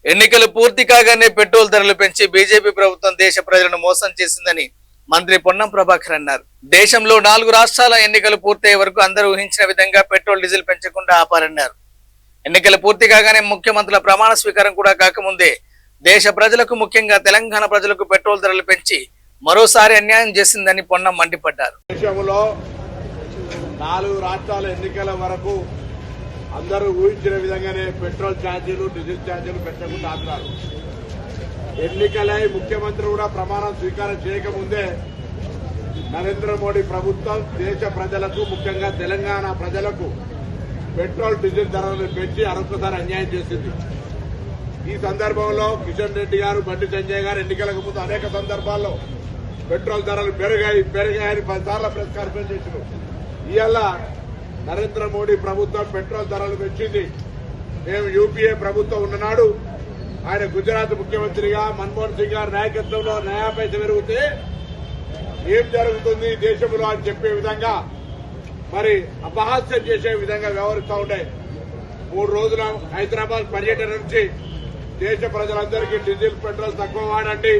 ఎన్నికలు పూర్తి కాగానే పెట్రోల్ ధరలు పెంచి బీజేపీ ప్రభుత్వం దేశ ప్రజలను మోసం చేసిందని మంత్రి పొన్నం ప్రభాకర్ అన్నారు. దేశంలో 4 రాష్ట్రాల ఎన్నికలు పూర్తయ్యే వరకు అందరూ ఊహించిన విధంగా పెట్రోల్ డీజిల్ పెంచకుండా ఆపారన్నారు. ఎన్నికలు పూర్తి కాగానే ముఖ్యమంత్రుల ప్రమాణ స్వీకారం కూడా కాకముందే దేశ ప్రజలకు, ముఖ్యంగా తెలంగాణ ప్రజలకు పెట్రోల్ ధరలు పెంచి మరోసారి అన్యాయం చేసిందని పొన్నం మండిపడ్డారు. దేశంలో 4 రాష్ట్రాల ఎన్నికల వరకు అందరూ ఊహించిన విధంగానే పెట్రోల్ ఛార్జీలు, డీజిల్ ఛార్జీలు పెంచకుండా ఆపారు. ఎన్నికలై ముఖ్యమంత్రి కూడా ప్రమాణం స్వీకారం చేయకముందే నరేంద్ర మోడీ ప్రభుత్వం దేశ ప్రజలకు, ముఖ్యంగా తెలంగాణ ప్రజలకు పెట్రోల్, డీజిల్ ధరలను పెంచి మరొకసారి అన్యాయం చేసింది. ఈ సందర్భంలో కిషన్ రెడ్డి గారు, బండి సంజయ్ గారు ఎన్నికలకు ముందు అనేక సందర్భాల్లో పెట్రోల్ ధరలు పెరిగాయని 10 సార్లు ప్రెస్ కాన్ఫరెన్స్ చేశారు. ఇవాళ నరేంద్ర మోడీ ప్రభుత్వం పెట్రోల్ ధరలు పెంచింది. మేము యూపీఏ ప్రభుత్వం ఉన్ననాడు ఆయన గుజరాత్ ముఖ్యమంత్రిగా మన్మోహన్ సింగ్ గారి నాయకత్వంలో నయా పైస పెరిగితే ఏం జరుగుతుంది దేశంలో అని చెప్పే విధంగా, మరి అపహాస్యం చేసే విధంగా వ్యవహరిస్తూ ఉండే 3 రోజుల హైదరాబాద్ పర్యటన నుంచి దేశ ప్రజలందరికీ డీజిల్, పెట్రోల్ తక్కువ వాడండి,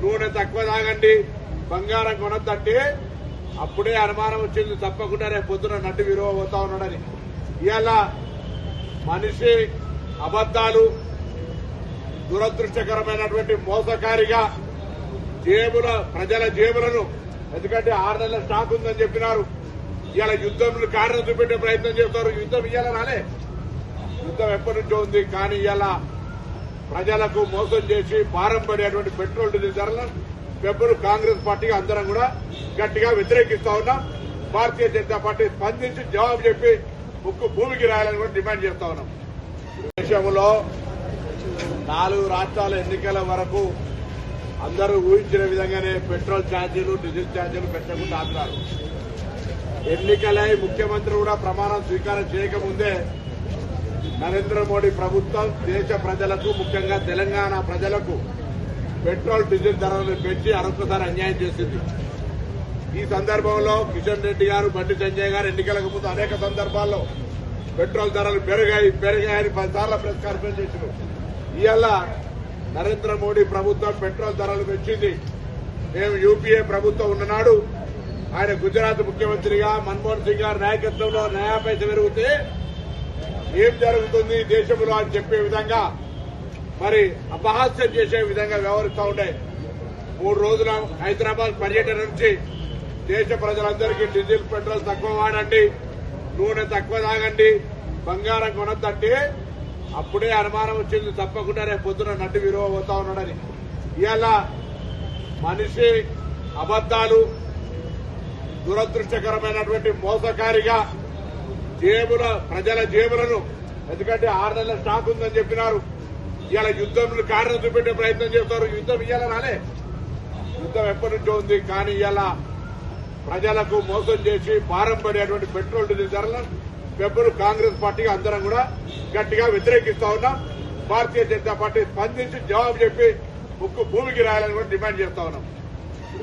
నూనె తక్కువ తాగండి, బంగారం కొనొద్దంటే అప్పుడే అనుమానం వచ్చింది తప్పకుండా రేపు పొద్దున నడ్డు విలువ పోతా ఉన్నాడని. ఇవాళ మనిషి అబద్దాలు, దురదృష్టకరమైనటువంటి మోసకారిగా ప్రజల జేబులను, ఎందుకంటే 6 నెలల స్టాక్ ఉందని చెప్పినారు. ఇవాళ యుద్ధంలో కారణం చూపెట్టే ప్రయత్నం చేస్తారు. యుద్ధం ఇవాళ రాలే, యుద్ధం ఎప్పటి నుంచో ఉంది. కానీ ఇవాళ ప్రజలకు మోసం చేసి భారం పడేటువంటి పెట్రోల్, డీజిల్ ధరలను పెబ్బులు కాంగ్రెస్ పార్టీగా అందరం కూడా గట్టిగా వ్యతిరేకిస్తా ఉన్నాం. భారతీయ జనతా పార్టీ స్పందించి జవాబు చెప్పి ముక్కు భూమికి రాయాలని కూడా డిమాండ్ చేస్తా ఉన్నాం. దేశంలో 4 రాష్ట్రాల ఎన్నికల వరకు అందరూ ఊహించిన విధంగానే పెట్రోల్ ఛార్జీలు, డీజిల్ ఛార్జీలు పెంచకుండా ఆపారు. ఎన్నికలై ముఖ్యమంత్రి కూడా ప్రమాణం స్వీకారం చేయకముందే నరేంద్ర మోడీ ప్రభుత్వం దేశ ప్రజలకు, ముఖ్యంగా తెలంగాణ ప్రజలకు పెట్రోల్, డీజిల్ ధరలను పెంచి మరొకసారి అన్యాయం చేసింది. ఈ సందర్భంలో కిషన్ రెడ్డి గారు, బండి సంజయ్ గారు ఎన్నికలకు ముందు అనేక సందర్భాల్లో పెట్రోల్ ధరలు పెరిగాయని 10 సార్లు ప్రెస్ కాన్ఫరెన్స్ చేశారు. ఇవాళ నరేంద్ర మోడీ ప్రభుత్వం పెట్రోల్ ధరలు పెంచింది. మేము యూపీఏ ప్రభుత్వం ఉన్ననాడు ఆయన గుజరాత్ ముఖ్యమంత్రిగా మన్మోహన్ సింగ్ గారి నాయకత్వంలో నయా పైస పెరిగితే ఏం జరుగుతుంది దేశంలో అని చెప్పే విధంగా, మరి అపహాస్యం చేసే విధంగా వ్యవహరిస్తూ ఉండే 3 రోజుల హైదరాబాద్ పర్యటన నుంచి దేశ ప్రజలందరికీ డీజిల్, పెట్రోల్ తక్కువ వాడండి, నూనె తక్కువ తాగండి, బంగారం కొనొద్దంటే అప్పుడే అనుమానం వచ్చింది తప్పకుండా రేపు పొద్దున నడ్డు విలువ పోతా ఉన్నాడని. ఇవాళ మనిషి అబద్దాలు, దురదృష్టకరమైనటువంటి మోసకారిగా ప్రజల జేబులను, ఎందుకంటే 6 నెలల స్టాక్ ఉందని చెప్పినారు. ఇవాళ యుద్ధంలో కారణం చూపెట్టే ప్రయత్నం చేస్తారు. యుద్ధం ఇవాళ రాలే, యుద్ధం ఎప్పటి నుంచో ఉంది. కానీ ఇవాళ ప్రజలకు మోసం చేసి భారం పడేటువంటి పెట్రోల్, డీజిల్ ధరలను పెబ్బులు కాంగ్రెస్ పార్టీగా అందరం కూడా గట్టిగా వ్యతిరేకిస్తా ఉన్నాం. భారతీయ జనతా పార్టీ స్పందించి జవాబు చెప్పి ముక్కు భూమికి రాయాలని కూడా డిమాండ్ చేస్తా ఉన్నాం.